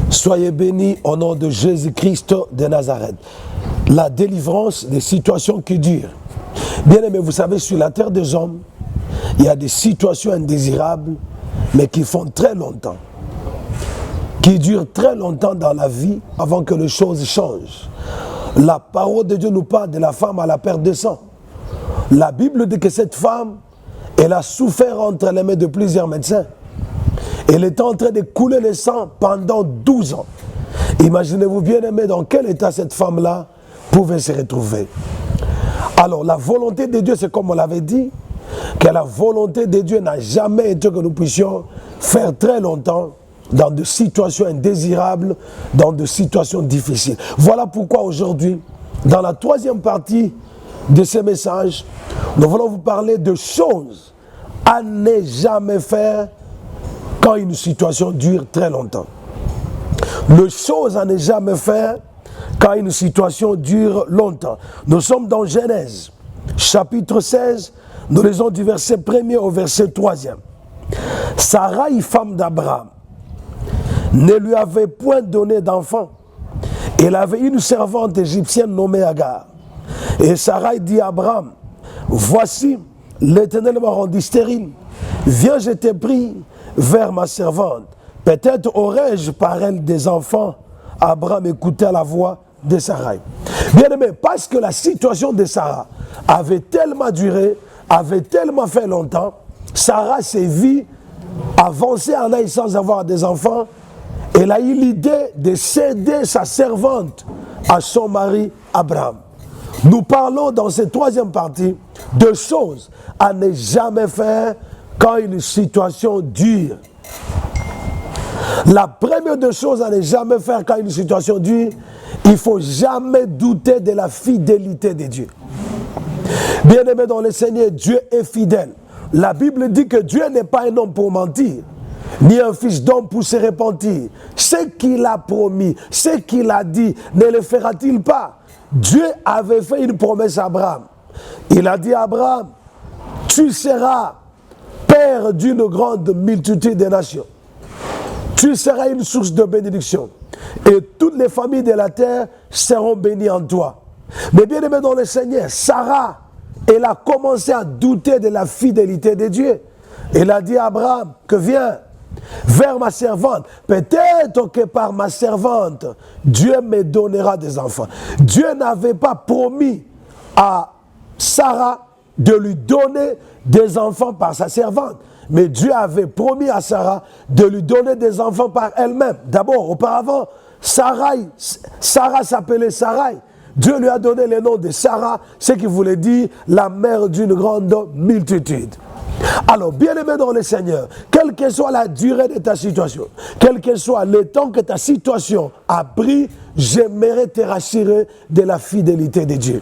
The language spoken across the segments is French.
Soyez bénis au nom de Jésus-Christ de Nazareth. La délivrance des situations qui durent. Bien aimé, vous savez, sur la terre des hommes, il y a des situations indésirables, mais qui font très longtemps. Qui durent très longtemps dans la vie avant que les choses changent. La parole de Dieu nous parle de la femme à la perte de sang. La Bible dit que cette femme, elle a souffert entre les mains de plusieurs médecins. Elle était en train de couler le sang pendant 12 ans. Imaginez-vous bien aimé dans quel état cette femme-là pouvait se retrouver. Alors la volonté de Dieu, c'est comme on l'avait dit, que la volonté de Dieu n'a jamais été que nous puissions faire très longtemps dans des situations indésirables, dans des situations difficiles. Voilà pourquoi aujourd'hui, dans la troisième partie de ce message, nous voulons vous parler de choses à ne jamais faire quand une situation dure très longtemps. Les choses à ne jamais faire quand une situation dure longtemps. Nous sommes dans Genèse, chapitre 16, nous lisons du verset 1er au verset 3e. Sarai, femme d'Abraham, ne lui avait point donné d'enfant. Elle avait une servante égyptienne nommée Agar. Et Sarai dit à Abraham, voici, l'Éternel m'a rendu stérile. Viens, je te prie, vers ma servante. Peut-être aurais-je par elle des enfants. Abraham écoutait la voix de Sarai. Bien aimé, parce que la situation de Sarah avait tellement duré, avait tellement fait longtemps, Sarah s'est vue avancer en âge sans avoir des enfants. Elle a eu l'idée de céder sa servante à son mari Abraham. Nous parlons dans cette troisième partie de choses à ne jamais faire quand une situation dure. La première des choses à ne jamais faire quand une situation dure, il ne faut jamais douter de la fidélité de Dieu. Bien aimé dans le Seigneur, Dieu est fidèle. La Bible dit que Dieu n'est pas un homme pour mentir, ni un fils d'homme pour se repentir. Ce qu'il a promis, ce qu'il a dit, ne le fera-t-il pas? Dieu avait fait une promesse à Abraham. Il a dit à Abraham, tu seras père d'une grande multitude de nations. Tu seras une source de bénédiction. Et toutes les familles de la terre seront bénies en toi. Mais bien aimé dans le Seigneur, Sarah, elle a commencé à douter de la fidélité de Dieu. Elle a dit à Abraham que viens vers ma servante. Peut-être que par ma servante, Dieu me donnera des enfants. Dieu n'avait pas promis à Sarah de lui donner des enfants par sa servante. Mais Dieu avait promis à Sarah de lui donner des enfants par elle-même. D'abord, auparavant, Sarah s'appelait Sarai. Dieu lui a donné le nom de Sarah, ce qui voulait dire la mère d'une grande multitude. Alors, bien-aimé dans le Seigneur, quelle que soit la durée de ta situation, quel que soit le temps que ta situation a pris, j'aimerais te rassurer de la fidélité de Dieu.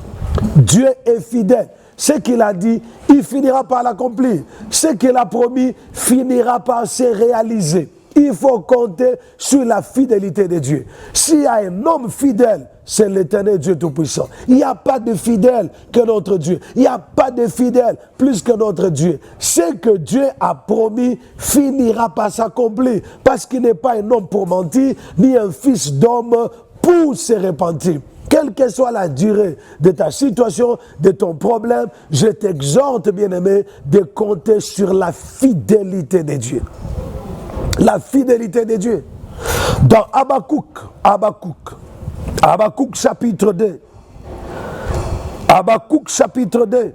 Dieu est fidèle. Ce qu'il a dit, il finira par l'accomplir. Ce qu'il a promis finira par se réaliser. Il faut compter sur la fidélité de Dieu. S'il y a un homme fidèle, c'est l'Éternel Dieu Tout-Puissant. Il n'y a pas de fidèle que notre Dieu. Il n'y a pas de fidèle plus que notre Dieu. Ce que Dieu a promis finira par s'accomplir. Parce qu'il n'est pas un homme pour mentir, ni un fils d'homme pour se repentir. Quelle que soit la durée de ta situation, de ton problème, je t'exhorte, bien-aimé, de compter sur la fidélité de Dieu. La fidélité de Dieu. Dans Habakkuk chapitre 2. Habakkuk chapitre 2.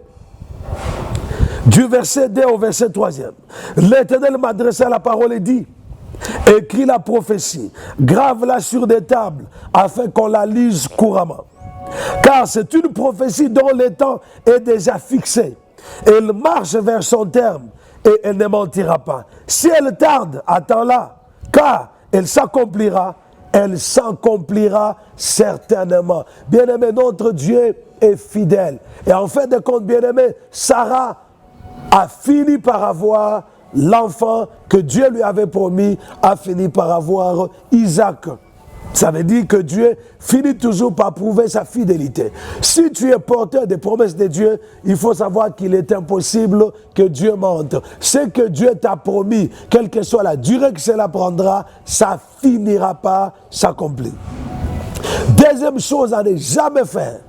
Du verset 2 au verset 3e. L'Éternel m'a adressé la parole et dit, écris la prophétie, grave-la sur des tables, afin qu'on la lise couramment. Car c'est une prophétie dont le temps est déjà fixé. Elle marche vers son terme et elle ne mentira pas. Si elle tarde, attends-la, car elle s'accomplira certainement. Bien-aimé, notre Dieu est fidèle. Et en fin de compte, bien-aimé, Sarah a fini par avoir l'enfant que Dieu lui avait promis, a fini par avoir Isaac. Ça veut dire que Dieu finit toujours par prouver sa fidélité. Si tu es porteur des promesses de Dieu, il faut savoir qu'il est impossible que Dieu mente. Ce que Dieu t'a promis, quelle que soit la durée que cela prendra, ça finira par s'accomplir. Deuxième chose à ne jamais faire,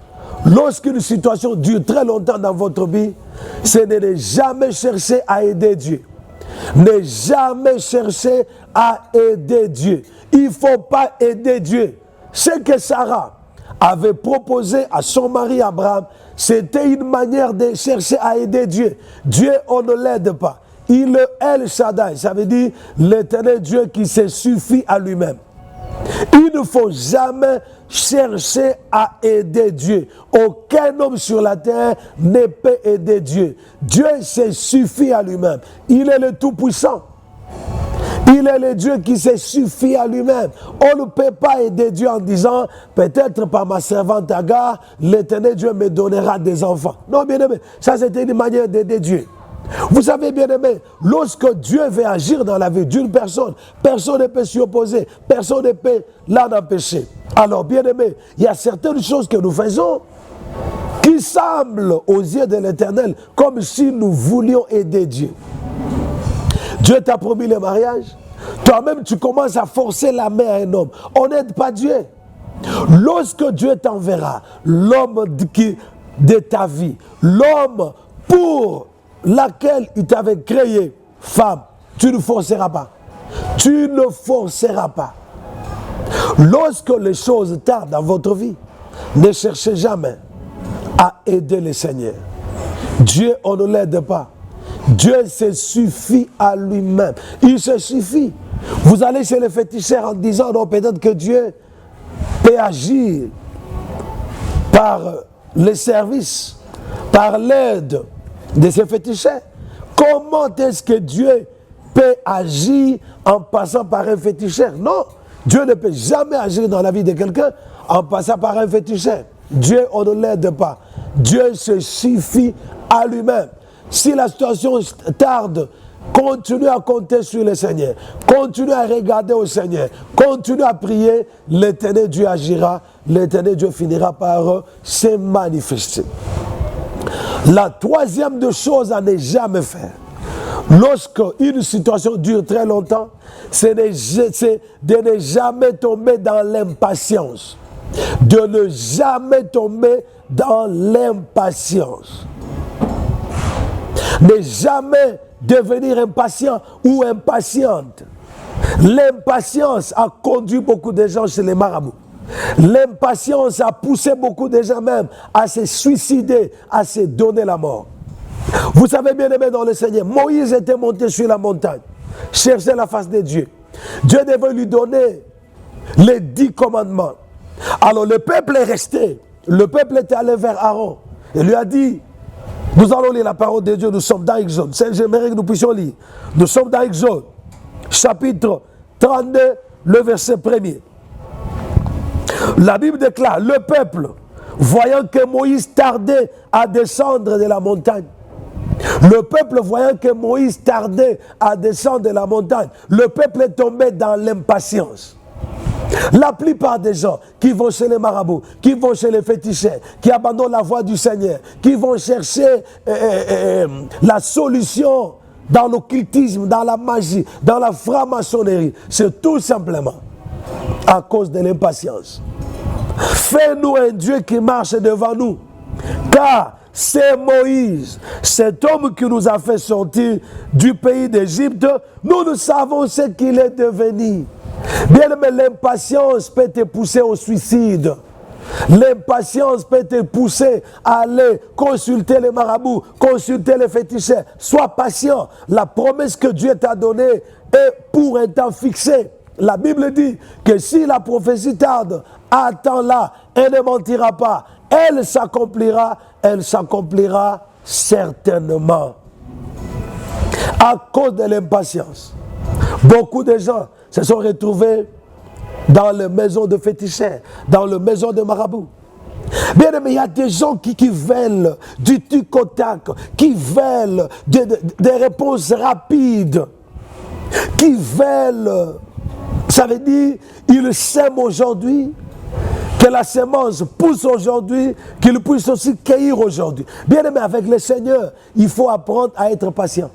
lorsqu'une situation dure très longtemps dans votre vie, c'est de ne jamais chercher à aider Dieu. Ne jamais chercher à aider Dieu. Il ne faut pas aider Dieu. Ce que Sarah avait proposé à son mari Abraham, c'était une manière de chercher à aider Dieu. Dieu, on ne l'aide pas. Il est El Shaddai, ça veut dire l'éternel Dieu qui se suffit à lui-même. Il ne faut jamais chercher à aider Dieu. Aucun homme sur la terre ne peut aider Dieu. Dieu se suffit à lui-même. Il est le Tout-Puissant. Il est le Dieu qui se suffit à lui-même. On ne peut pas aider Dieu en disant, peut-être par ma servante Agar, l'éternel Dieu me donnera des enfants. Non, bien aimé, ça c'était une manière d'aider Dieu. Vous savez, bien aimé, lorsque Dieu veut agir dans la vie d'une personne, personne ne peut s'y opposer, personne ne peut l'en empêcher. Alors, bien aimé, il y a certaines choses que nous faisons qui semblent aux yeux de l'Éternel comme si nous voulions aider Dieu. Dieu t'a promis le mariage, toi-même tu commences à forcer la main à un homme. On n'aide pas Dieu. Lorsque Dieu t'enverra l'homme de ta vie, l'homme pour laquelle il t'avait créé, femme, tu ne forceras pas. Tu ne forceras pas. Lorsque les choses tardent dans votre vie, ne cherchez jamais à aider le Seigneur. Dieu, on ne l'aide pas. Dieu se suffit à lui-même. Il se suffit. Vous allez chez les féticheurs en disant, non, peut-être que Dieu peut agir par les services, par l'aide de ces féticheurs. Comment est-ce que Dieu peut agir en passant par un féticheur? Non, Dieu ne peut jamais agir dans la vie de quelqu'un en passant par un féticheur. Dieu, on ne l'aide pas. Dieu se suffit à lui-même. Si la situation tarde, continue à compter sur le Seigneur. Continue à regarder au Seigneur. Continue à prier. L'éternel Dieu agira. L'éternel Dieu finira par se manifester. La troisième des choses à ne jamais faire, lorsque une situation dure très longtemps, c'est de ne jamais tomber dans l'impatience. De ne jamais tomber dans l'impatience. Ne jamais devenir impatient ou impatiente. L'impatience a conduit beaucoup de gens chez les marabouts. L'impatience a poussé beaucoup de gens même à se suicider, à se donner la mort. Vous savez bien aimé dans le Seigneur, Moïse était monté sur la montagne, chercher la face de Dieu. Dieu devait lui donner les 10 commandements. Alors le peuple est resté. Le peuple était allé vers Aaron et lui a dit, nous allons lire la parole de Dieu, nous sommes dans Exode. J'aimerais que nous puissions lire. Nous sommes dans Exode, chapitre 32, le verset 1er. La Bible déclare, le peuple, voyant que Moïse tardait à descendre de la montagne, le peuple voyant que Moïse tardait à descendre de la montagne, le peuple est tombé dans l'impatience. La plupart des gens qui vont chez les marabouts, qui vont chez les féticheurs, qui abandonnent la voie du Seigneur, qui vont chercher la solution dans l'occultisme, dans la magie, dans la franc-maçonnerie, c'est tout simplement à cause de l'impatience. Fais-nous un Dieu qui marche devant nous, car c'est Moïse, cet homme qui nous a fait sortir du pays d'Égypte. Nous ne savons ce qu'il est devenu. Bien aimé, l'impatience peut te pousser au suicide. L'impatience peut te pousser à aller consulter les marabouts, consulter les féticheurs. Sois patient. La promesse que Dieu t'a donnée est pour un temps fixé. La Bible dit que si la prophétie tarde, attends-la, elle ne mentira pas. Elle s'accomplira certainement. À cause de l'impatience, beaucoup de gens se sont retrouvés dans les maisons de féticheurs, dans les maisons de marabouts. Bien aimé, il y a des gens qui veulent du tic au tac, qui veulent des réponses rapides, qui veulent Ça veut dire, il sème aujourd'hui, que la semence pousse aujourd'hui, qu'il puisse aussi cueillir aujourd'hui. Bien aimé, avec le Seigneur, il faut apprendre à être patient.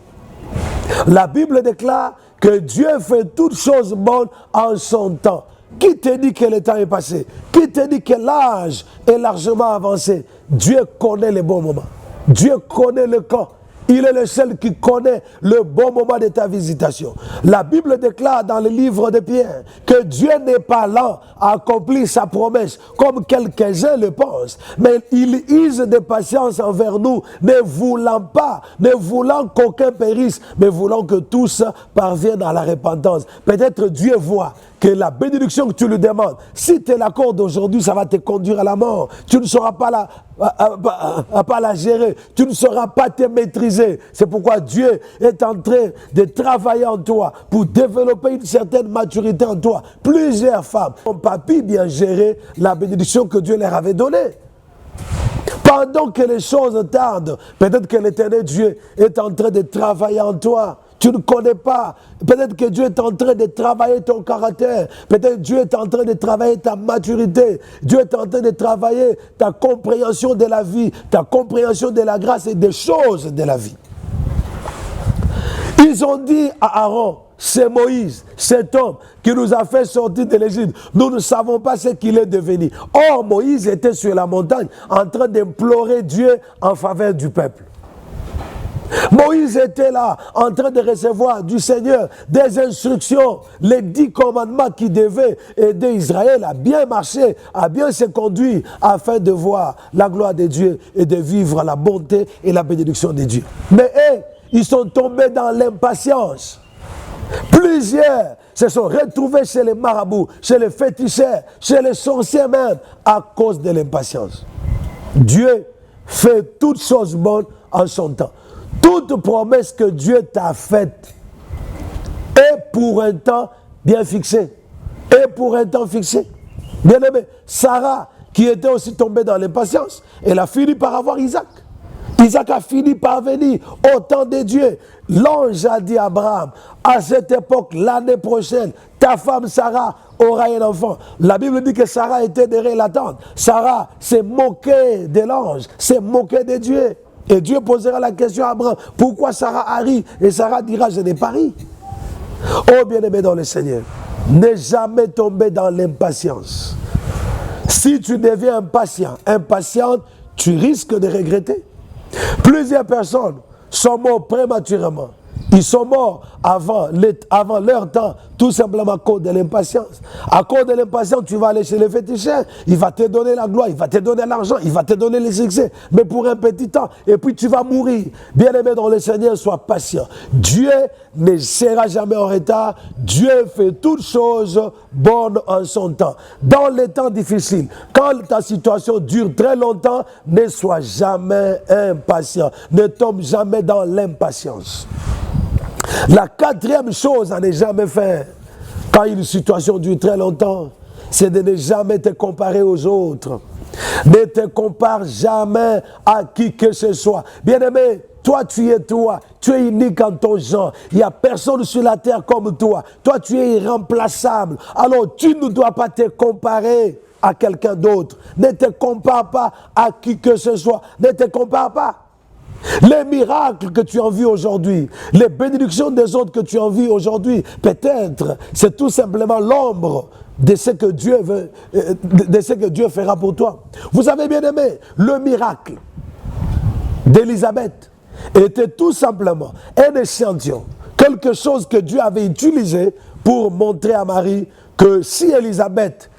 La Bible déclare que Dieu fait toutes choses bonnes en son temps. Qui te dit que le temps est passé? Qui te dit que l'âge est largement avancé? Dieu connaît les bons moments. Dieu connaît le camp. Il est le seul qui connaît le bon moment de ta visitation. La Bible déclare dans le livre de Pierre que Dieu n'est pas lent à accomplir sa promesse, comme quelques-uns le pensent, mais il use de patience envers nous, ne voulant qu'aucun périsse, mais voulant que tous parviennent à la repentance. Peut-être Dieu voit que la bénédiction que tu lui demandes, si tu l'accordes aujourd'hui, ça va te conduire à la mort. Tu ne sauras pas la gérer. Tu ne sauras pas te maîtriser. C'est pourquoi Dieu est en train de travailler en toi pour développer une certaine maturité en toi. Plusieurs femmes n'ont pas pu bien gérer la bénédiction que Dieu leur avait donnée. Pendant que les choses tardent, peut-être que l'Éternel Dieu est en train de travailler en toi. Tu ne connais pas. Peut-être que Dieu est en train de travailler ton caractère. Peut-être que Dieu est en train de travailler ta maturité. Dieu est en train de travailler ta compréhension de la vie, ta compréhension de la grâce et des choses de la vie. Ils ont dit à Aaron, c'est Moïse, cet homme qui nous a fait sortir de l'Égypte. Nous ne savons pas ce qu'il est devenu. Or, Moïse était sur la montagne en train d'implorer Dieu en faveur du peuple. Moïse était là en train de recevoir du Seigneur des instructions, les 10 commandements qui devaient aider Israël à bien marcher, à bien se conduire afin de voir la gloire de Dieu et de vivre la bonté et la bénédiction de Dieu. Mais ils sont tombés dans l'impatience. Plusieurs se sont retrouvés chez les marabouts, chez les féticheurs, chez les sorciers même à cause de l'impatience. Dieu fait toutes choses bonnes en son temps. Toute promesse que Dieu t'a faite est pour un temps bien fixé. Et pour un temps fixé. Bien aimé, Sarah, qui était aussi tombée dans l'impatience, elle a fini par avoir Isaac. Isaac a fini par venir au temps de Dieu. L'ange a dit à Abraham, à cette époque, l'année prochaine, ta femme Sarah aura un enfant. La Bible dit que Sarah était derrière la tente. Sarah s'est moquée de l'ange, s'est moquée de Dieu. Et Dieu posera la question à Abraham, pourquoi Sarah a ri? Et Sarah dira, je n'ai pas ri. Oh bien-aimé dans le Seigneur, ne jamais tomber dans l'impatience. Si tu deviens impatiente, tu risques de regretter. Plusieurs personnes sont mortes prématurément. Ils sont morts avant leur temps, tout simplement à cause de l'impatience. À cause de l'impatience, tu vas aller chez le féticheur, il va te donner la gloire, il va te donner l'argent, il va te donner les succès, mais pour un petit temps, et puis tu vas mourir. Bien-aimé dans le Seigneur, sois patient. Dieu ne sera jamais en retard. Dieu fait toutes choses bonnes en son temps. Dans les temps difficiles, quand ta situation dure très longtemps, ne sois jamais impatient. Ne tombe jamais dans l'impatience. La quatrième chose à ne jamais faire quand une situation dure très longtemps, c'est de ne jamais te comparer aux autres. Ne te compare jamais à qui que ce soit. Bien-aimé, toi tu es unique en ton genre. Il n'y a personne sur la terre comme toi. Toi tu es irremplaçable. Alors tu ne dois pas te comparer à quelqu'un d'autre. Ne te compare pas à qui que ce soit. Ne te compare pas. Les miracles que tu envies aujourd'hui, les bénédictions des autres que tu envies aujourd'hui, peut-être c'est tout simplement l'ombre de ce que Dieu veut, de ce que Dieu fera pour toi. Vous avez bien aimé le miracle d'Élisabeth était tout simplement un échantillon, quelque chose que Dieu avait utilisé pour montrer à Marie que si Élisabeth,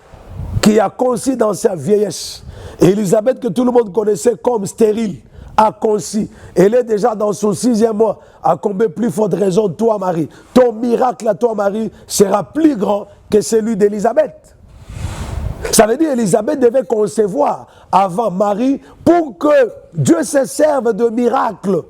qui a conçu dans sa vieillesse, Élisabeth que tout le monde connaissait comme stérile, a conçu, elle est déjà dans son 6e mois, à combien plus forte raison toi Marie, ton miracle à toi Marie sera plus grand que celui d'Élisabeth. Ça veut dire Élisabeth devait concevoir avant Marie pour que Dieu se serve de miracles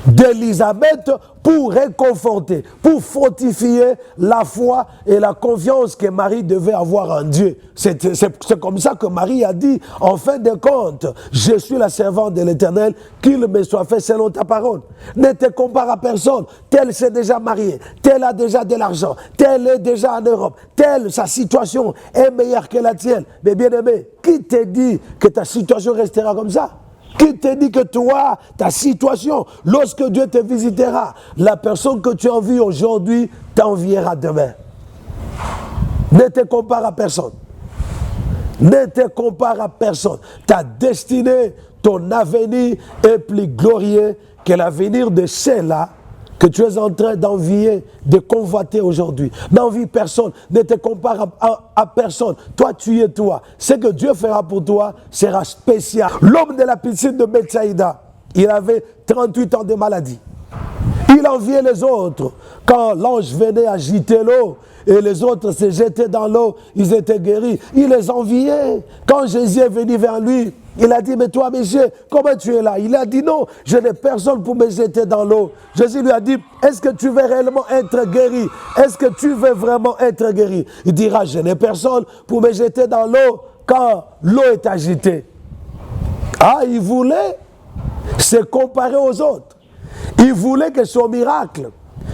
d'Élisabeth pour réconforter, pour fortifier la foi et la confiance que Marie devait avoir en Dieu. C'est comme ça que Marie a dit, en fin de compte, je suis la servante de l'Éternel, qu'il me soit fait selon ta parole. Ne te compare à personne, tel s'est déjà marié, tel a déjà de l'argent, tel est déjà en Europe, tel sa situation est meilleure que la tienne. Mais bien aimé, qui te dit que ta situation restera comme ça? Qui te dit que toi, ta situation, lorsque Dieu te visitera, la personne que tu envies aujourd'hui t'enviera demain? Ne te compare à personne. Ne te compare à personne. Ta destinée, ton avenir est plus glorieux que l'avenir de ceux-là que tu es en train d'envier, de convoiter aujourd'hui. N'envie personne, ne te compare à personne. Toi, tu es toi. Ce que Dieu fera pour toi sera spécial. L'homme de la piscine de Bethsaïda, il avait 38 ans de maladie. Il enviait les autres. Quand l'ange venait agiter l'eau et les autres se jetaient dans l'eau, ils étaient guéris. Il les enviait. Quand Jésus est venu vers lui, il a dit, mais toi, monsieur, comment tu es là? Il a dit, non, je n'ai personne pour me jeter dans l'eau. Jésus lui a dit, est-ce que tu veux réellement être guéri? Est-ce que tu veux vraiment être guéri? Il dira, je n'ai personne pour me jeter dans l'eau quand l'eau est agitée. Ah, il voulait se comparer aux autres. Il voulait que son miracle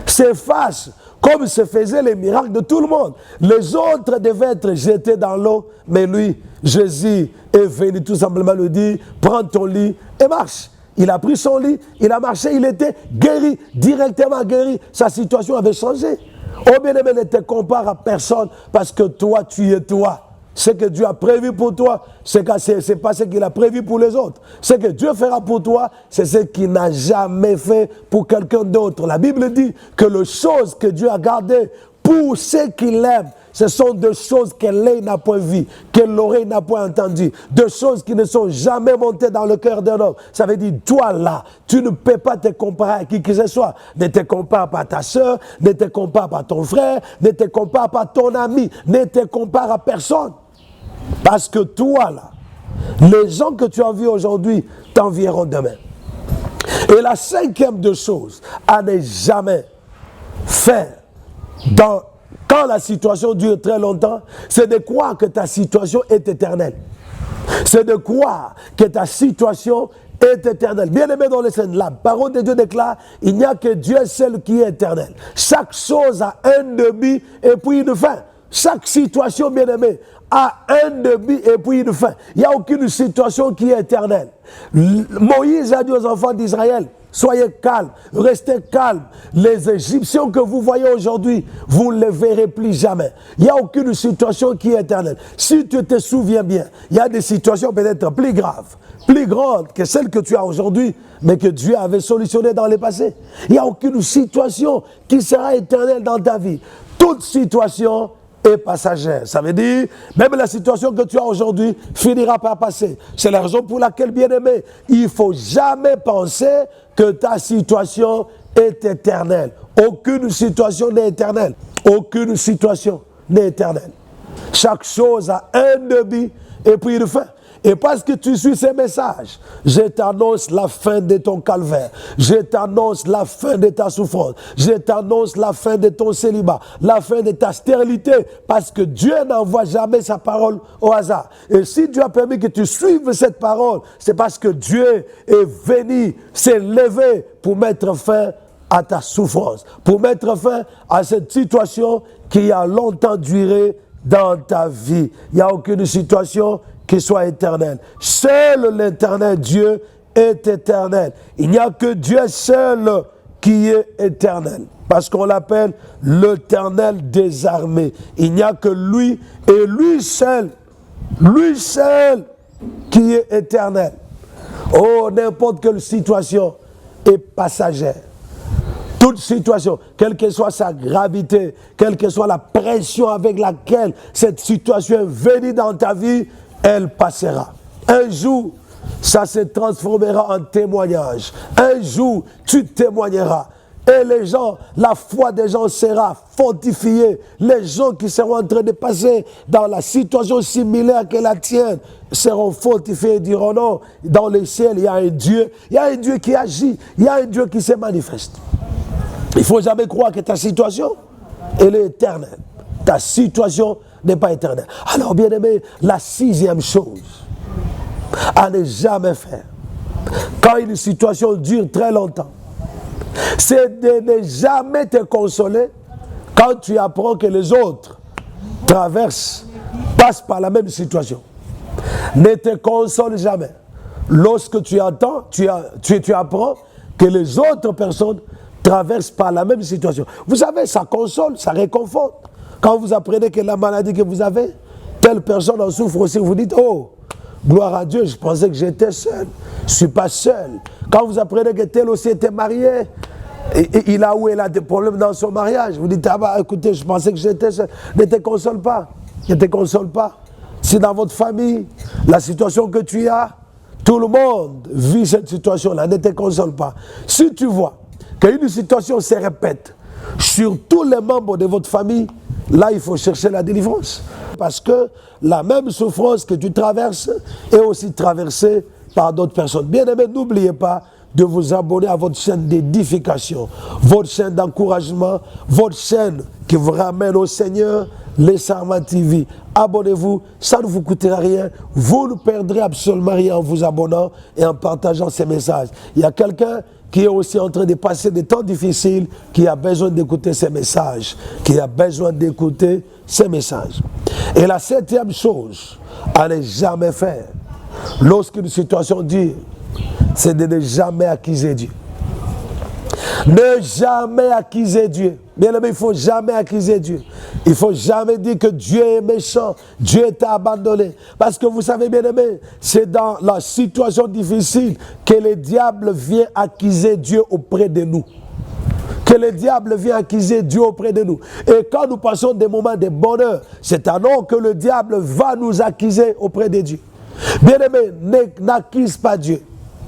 s'efface comme se faisaient les miracles de tout le monde. Les autres devaient être jetés dans l'eau, mais lui, Jésus est venu tout simplement lui dire, prends ton lit et marche. Il a pris son lit, il a marché, il était guéri, directement guéri. Sa situation avait changé. Oh bien-aimé, ne te compare à personne parce que toi, tu es toi. Ce que Dieu a prévu pour toi, ce n'est pas ce qu'il a prévu pour les autres. Ce que Dieu fera pour toi, c'est ce qu'il n'a jamais fait pour quelqu'un d'autre. La Bible dit que les choses que Dieu a gardées pour ceux qui l'aiment, ce sont des choses que l'œil n'a point vues, que l'oreille n'a point entendues, des choses qui ne sont jamais montées dans le cœur d'un homme. Ça veut dire, toi là, tu ne peux pas te comparer à qui que ce soit. Ne te compare pas à ta soeur, ne te compare pas à ton frère, ne te compare pas à ton ami, ne te compare à personne. Parce que toi là, les gens que tu envies aujourd'hui t'envieront demain. Et la cinquième des choses à ne jamais faire quand la situation dure très longtemps, c'est de croire que ta situation est éternelle. C'est de croire que ta situation est éternelle. Bien aimé dans les scènes, la parole de Dieu déclare, il n'y a que Dieu seul qui est éternel. Chaque chose a un début et puis une fin. Chaque situation, bien aimé, a un début et puis une fin. Il n'y a aucune situation qui est éternelle. Moïse a dit aux enfants d'Israël, soyez calmes, restez calmes. Les Égyptiens que vous voyez aujourd'hui, vous ne les verrez plus jamais. Il n'y a aucune situation qui est éternelle. Si tu te souviens bien, il y a des situations peut-être plus graves, plus grandes que celles que tu as aujourd'hui, mais que Dieu avait solutionnées dans le passé. Il n'y a aucune situation qui sera éternelle dans ta vie. Toute situation est passagère. Ça veut dire, même la situation que tu as aujourd'hui finira par passer. C'est la raison pour laquelle, bien-aimé, il ne faut jamais penser que ta situation est éternelle. Aucune situation n'est éternelle. Aucune situation n'est éternelle. Chaque chose a un début et puis une fin. Et parce que tu suis ces messages, je t'annonce la fin de ton calvaire. Je t'annonce la fin de ta souffrance. Je t'annonce la fin de ton célibat. La fin de ta stérilité. Parce que Dieu n'envoie jamais sa parole au hasard. Et si Dieu a permis que tu suives cette parole, c'est parce que Dieu est venu s'élever pour mettre fin à ta souffrance. Pour mettre fin à cette situation qui a longtemps duré dans ta vie. Il n'y a aucune situation qui soit éternel. Seul l'éternel Dieu est éternel. Il n'y a que Dieu seul qui est éternel. Parce qu'on l'appelle l'éternel des armées. Il n'y a que lui et lui seul qui est éternel. Oh, n'importe quelle situation est passagère. Toute situation, quelle que soit sa gravité, quelle que soit la pression avec laquelle cette situation est venue dans ta vie, elle passera. Un jour, ça se transformera en témoignage. Un jour, tu témoigneras. Et les gens, la foi des gens sera fortifiée. Les gens qui seront en train de passer dans la situation similaire que la tienne seront fortifiés et diront non, dans le ciel, il y a un Dieu qui agit, il y a un Dieu qui se manifeste. Il ne faut jamais croire que ta situation, elle est éternelle. Ta situation n'est pas éternelle. Alors, bien aimé, la 6e chose à ne jamais faire, quand une situation dure très longtemps, c'est de ne jamais te consoler quand tu apprends que les autres passent par la même situation. Ne te console jamais. Lorsque tu apprends que les autres personnes traversent par la même situation. Vous savez, ça console, ça réconforte. Quand vous apprenez que la maladie que vous avez, telle personne en souffre aussi, vous dites, oh, gloire à Dieu, je pensais que j'étais seul. Je ne suis pas seul. Quand vous apprenez que tel aussi était marié, et il a des problèmes dans son mariage, vous dites, ah bah écoutez, je pensais que j'étais seul. Ne te console pas. Ne te console pas. Si dans votre famille, la situation que tu as, tout le monde vit cette situation-là, ne te console pas. Si tu vois qu'une situation se répète sur tous les membres de votre famille, là, il faut chercher la délivrance. Parce que la même souffrance que tu traverses est aussi traversée par d'autres personnes. Bien aimé, n'oubliez pas de vous abonner à votre chaîne d'édification, votre chaîne d'encouragement, votre chaîne qui vous ramène au Seigneur, les Sarma TV. Abonnez-vous, ça ne vous coûtera rien. Vous ne perdrez absolument rien en vous abonnant et en partageant ces messages. Il y a quelqu'un qui est aussi en train de passer des temps difficiles, qui a besoin d'écouter ces messages, Et la 7e chose à ne jamais faire, lorsqu'une situation dure, c'est de ne jamais accuser Dieu. Ne jamais accuser Dieu. Bien aimé, il ne faut jamais accuser Dieu. Il ne faut jamais dire que Dieu est méchant, Dieu t'a abandonné. Parce que vous savez, bien aimé, c'est dans la situation difficile que le diable vient accuser Dieu auprès de nous. Que le diable vient accuser Dieu auprès de nous. Et quand nous passons des moments de bonheur, c'est alors que le diable va nous accuser auprès de Dieu. Bien aimé, n'accuse pas Dieu.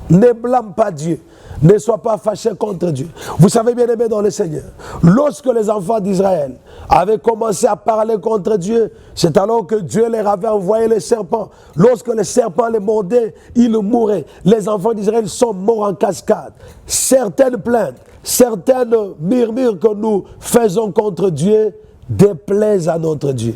Ne blâme pas Dieu. Ne sois pas fâché contre Dieu. Vous savez, bien aimé dans le Seigneur, lorsque les enfants d'Israël avaient commencé à parler contre Dieu, c'est alors que Dieu leur avait envoyé les serpents. Lorsque les serpents les mordaient, ils mouraient. Les enfants d'Israël sont morts en cascade. Certaines plaintes, certaines murmures que nous faisons contre Dieu déplaisent à notre Dieu.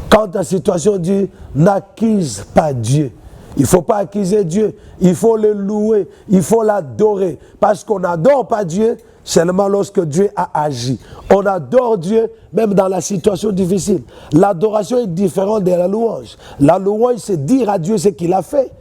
Quand ta situation dit, n'accuse pas Dieu. Il ne faut pas accuser Dieu, il faut le louer, il faut l'adorer. Parce qu'on n'adore pas Dieu seulement lorsque Dieu a agi. On adore Dieu même dans la situation difficile. L'adoration est différente de la louange. La louange, c'est dire à Dieu ce qu'il a fait.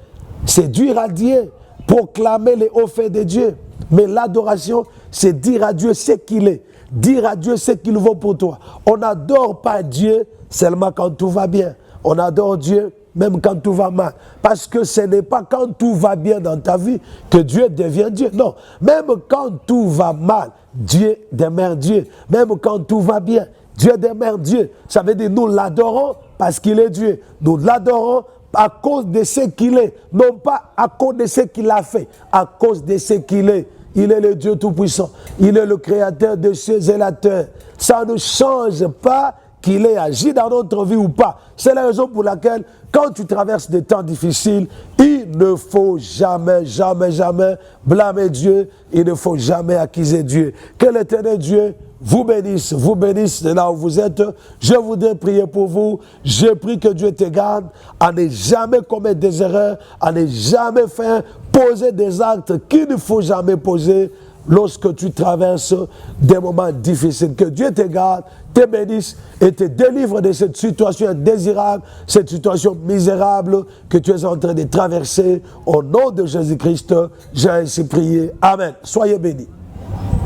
C'est dire à Dieu, proclamer les hauts faits de Dieu. Mais l'adoration, c'est dire à Dieu ce qu'il est. Dire à Dieu ce qu'il vaut pour toi. On n'adore pas Dieu seulement quand tout va bien. On adore Dieu même quand tout va mal. Parce que ce n'est pas quand tout va bien dans ta vie que Dieu devient Dieu. Non, même quand tout va mal, Dieu demeure Dieu. Même quand tout va bien, Dieu demeure Dieu. Ça veut dire nous l'adorons parce qu'il est Dieu. Nous l'adorons à cause de ce qu'il est. Non pas à cause de ce qu'il a fait, à cause de ce qu'il est. Il est le Dieu Tout-Puissant. Il est le Créateur de cieux et la terre. Ça ne change pas qu'il ait agi dans notre vie ou pas. C'est la raison pour laquelle, quand tu traverses des temps difficiles, il ne faut jamais, jamais, jamais blâmer Dieu. Il ne faut jamais accuser Dieu. Que l'Éternel Dieu vous bénisse de là où vous êtes. Je voudrais prier pour vous. Je prie que Dieu te garde à ne jamais commettre des erreurs, à ne jamais poser des actes qu'il ne faut jamais poser lorsque tu traverses des moments difficiles. Que Dieu te garde, te bénisse et te délivre de cette situation indésirable, cette situation misérable que tu es en train de traverser. Au nom de Jésus-Christ, j'ai ainsi prié. Amen. Soyez bénis.